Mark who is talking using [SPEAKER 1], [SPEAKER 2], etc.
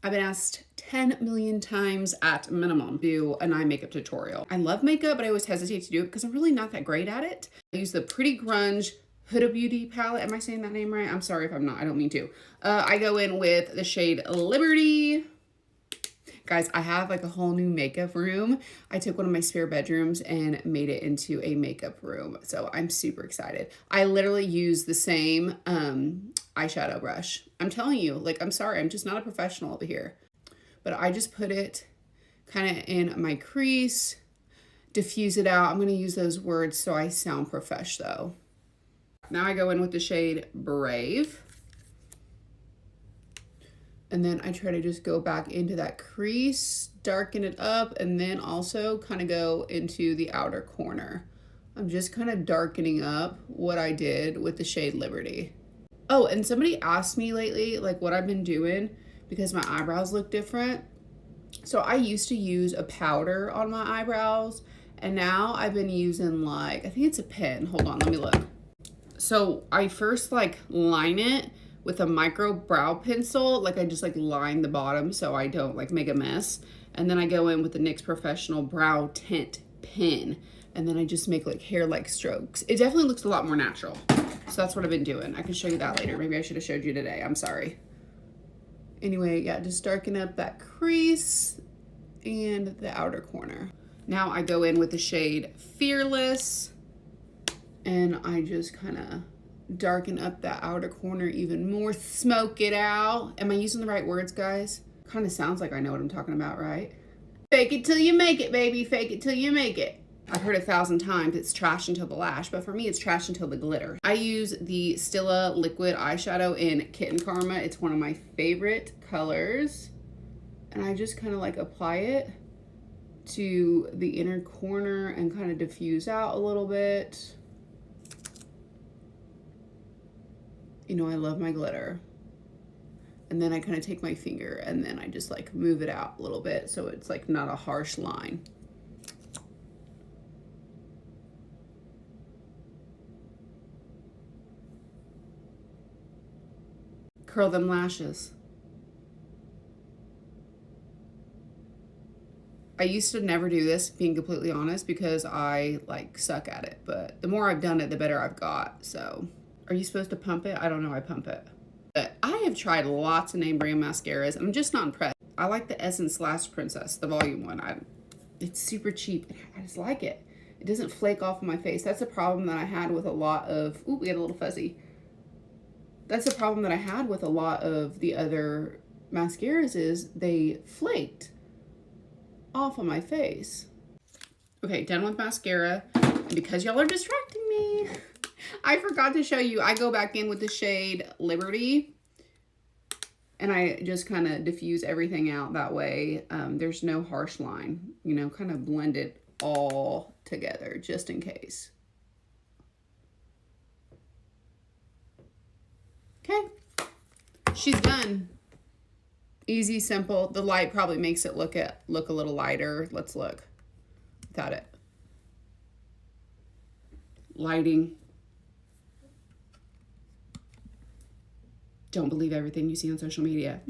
[SPEAKER 1] I've been asked 10 million times at minimum to do an eye makeup tutorial. I love makeup, but I always hesitate to do it because I'm really not that great at it. I use the Pretty Grunge Huda Beauty palette. Am I saying that name right? I'm sorry if I'm not. I don't mean to. I go in with the shade Liberty. Guys, I have like a whole new makeup room. I took one of my spare bedrooms and made it into a makeup room. So I'm super excited. I literally use the same eyeshadow brush. I'm telling you, like, I'm sorry, I'm just not a professional over here. But I just put it kind of in my crease, diffuse it out. I'm going to use those words so I sound profesh though. Now I go in with the shade Brave. And then I try to just go back into that crease, darken it up, and then also kind of go into the outer corner. I'm just kind of darkening up what I did with the shade Liberty. Oh, and somebody asked me lately, like, what I've been doing because my eyebrows look different. So I used to use a powder on my eyebrows, and now I've been using, like, I think it's a pen. Hold on, let me look. So I first, like, line it with a micro brow pencil. Like, I just, like, line the bottom so I don't, like, make a mess. And then I go in with the NYX Professional Brow Tint Pen. And then I just make, like, hair-like strokes. It definitely looks a lot more natural. So that's what I've been doing. I can show you that later. Maybe I should have showed you today. I'm sorry. Anyway, yeah, just darken up that crease and the outer corner. Now I go in with the shade Fearless. And I just kind of darken up that outer corner even more, smoke it out. Am I using the right words, guys? Kind of sounds like I know what I'm talking about, right? Fake it till you make it, baby. Fake it till you make it. I've heard 1,000 times it's trash until the lash, but for me, it's trash until the glitter. I use the Stila liquid eyeshadow in Kitten Karma. It's one of my favorite colors. And I just kind of like apply it to the inner corner and kind of diffuse out a little bit. You know, I love my glitter. And then I kind of take my finger and then I just like move it out a little bit so it's like not a harsh line. Curl them lashes. I used to never do this, being completely honest, because I like suck at it. But the more I've done it, the better I've got, so. Are you supposed to pump it? I don't know, I pump it. But I have tried lots of name brand mascaras, and I'm just not impressed. I like the Essence Lash Princess, the volume one. It's super cheap, and I just like it. It doesn't flake off of my face. That's a problem that I had with a lot of, ooh, we got a little fuzzy. That's a problem that I had with a lot of the other mascaras is they flaked off of my face. Okay, done with mascara. And because y'all are distracting me, I forgot to show you, I go back in with the shade Liberty and I just kind of diffuse everything out that way. There's no harsh line, you know, kind of blend it all together just in case. Okay, she's done. Easy, simple. The light probably makes it look a little lighter. Let's look without it. Lighting. Don't believe everything you see on social media.